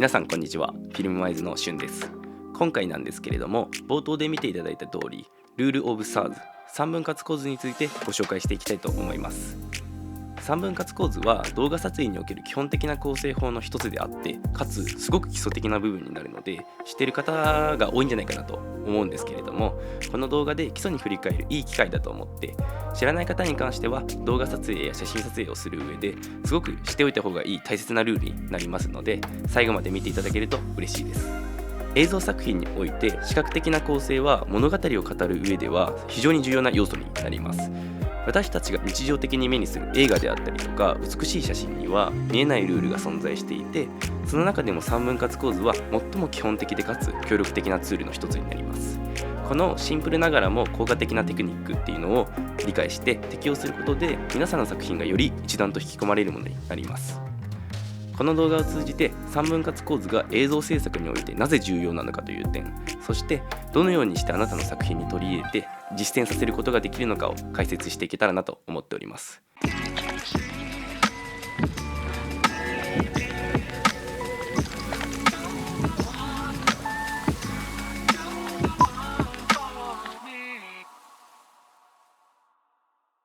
皆さんこんにちは。フィルムワイズのしゅんです。今回なんですけれども、冒頭で見ていただいた通り、ルールオブサーズ3分割構図についてご紹介していきたいと思います。3分割構図は動画撮影における基本的な構成法の一つであって、かつすごく基礎的な部分になるので、知っている方が多いんじゃないかなと思うんですけれども、この動画で基礎に振り返るいい機会だと思って、知らない方に関しては動画撮影や写真撮影をする上ですごく知っておいた方がいい大切なルールになりますので、最後まで見ていただけると嬉しいです。映像作品において視覚的な構成は物語を語る上では非常に重要な要素になります。私たちが日常的に目にする映画であったりとか美しい写真には見えないルールが存在していて、その中でも3分割構図は最も基本的でかつ協力的なツールの一つになります。このシンプルながらも効果的なテクニックっていうのを理解して適用することで、皆さんの作品がより一段と引き込まれるものになります。この動画を通じて3分割構図が映像制作においてなぜ重要なのかという点、そしてどのようにしてあなたの作品に取り入れて実践させることができるのかを解説していけたらなと思っております。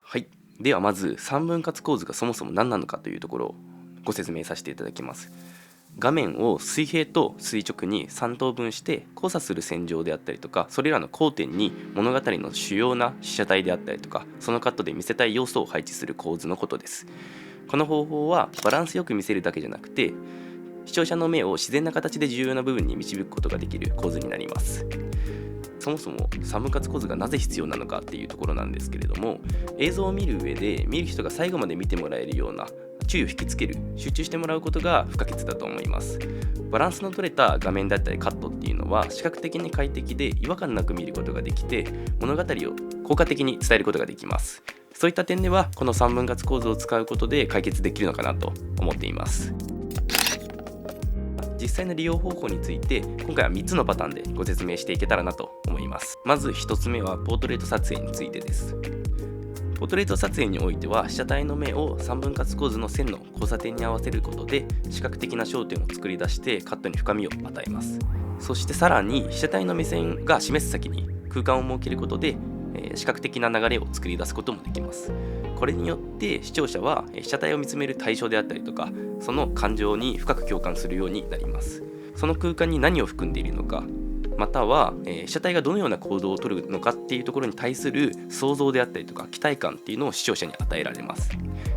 はい、ではまず3分割構図がそもそも何なのかというところをご説明させていただきます。画面を水平と垂直に3等分して交差する線上であったりとか、それらの交点に物語の主要な被写体であったりとか、そのカットで見せたい要素を配置する構図のことです。この方法はバランスよく見せるだけじゃなくて、視聴者の目を自然な形で重要な部分に導くことができる構図になります。そもそも3分割構図がなぜ必要なのかっていうところなんですけれども、映像を見る上で見る人が最後まで見てもらえるような注意を引きつける、集中してもらうことが不可欠だと思います。バランスの取れた画面だったりカットっていうのは視覚的に快適で違和感なく見ることができて、物語を効果的に伝えることができます。そういった点ではこの3分割構図を使うことで解決できるのかなと思っています。実際の利用方法について今回は3つのパターンでご説明していけたらなと思います。まず1つ目はポートレート撮影についてです。ポートレート撮影においては被写体の目を3分割構図の線の交差点に合わせることで視覚的な焦点を作り出してカットに深みを与えます。そしてさらに被写体の目線が示す先に空間を設けることで視覚的な流れを作り出すこともできます。これによって視聴者は被写体を見つめる対象であったりとか、その感情に深く共感するようになります。その空間に何を含んでいるのか、または被写体がどのような行動をとるのかっていうところに対する想像であったりとか期待感っていうのを視聴者に与えられます。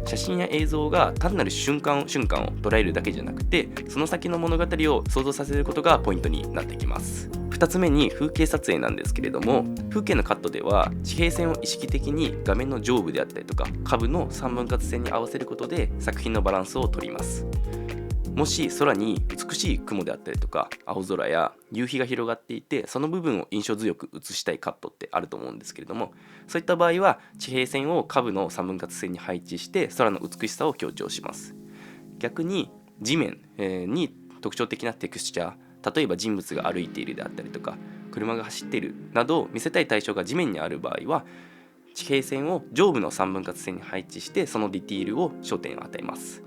写真や映像が単なる瞬間を捉えるだけじゃなくて、その先の物語を想像させることがポイントになってきます。2つ目に風景撮影なんですけれども、風景のカットでは地平線を意識的に画面の上部であったりとか下部の3分割線に合わせることで作品のバランスを取ります。もし空に美しい雲であったりとか青空や夕日が広がっていて、その部分を印象強く映したいカットってあると思うんですけれども、そういった場合は地平線を下部の3分割線に配置して空の美しさを強調します。逆に地面に特徴的なテクスチャー、例えば人物が歩いているであったりとか車が走っているなど見せたい対象が地面にある場合は地平線を上部の3分割線に配置してそのディティールを焦点を与えます。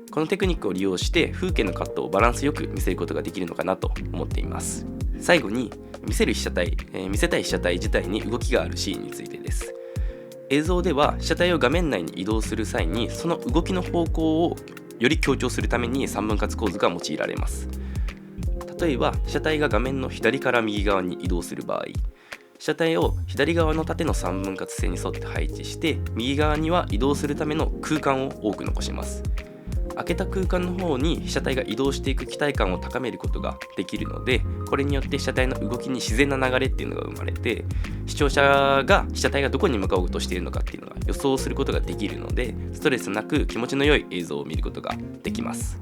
このテクニックを利用して風景のカットをバランスよく見せることができるのかなと思っています。最後に見せたい被写体自体に動きがあるシーンについてです。映像では被写体を画面内に移動する際にその動きの方向をより強調するために3分割構図が用いられます。例えば被写体が画面の左から右側に移動する場合、被写体を左側の縦の3分割線に沿って配置して右側には移動するための空間を多く残します。空けた空間の方に被写体が移動していく期待感を高めることができるので、これによって被写体の動きに自然な流れっていうのが生まれて、視聴者が被写体がどこに向かおうとしているのかっていうのが予想することができるので、ストレスなく気持ちの良い映像を見ることができます。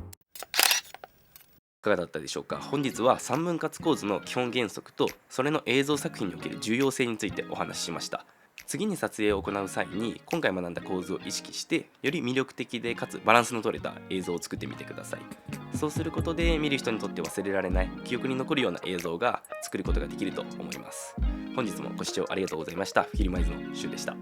いかがだったでしょうか。本日は3分割構図の基本原則とそれの映像作品における重要性についてお話ししました。次に撮影を行う際に今回学んだ構図を意識してより魅力的でかつバランスの取れた映像を作ってみてください。そうすることで見る人にとって忘れられない記憶に残るような映像が作ることができると思います。本日もご視聴ありがとうございました。フィルマイズのシュウでした。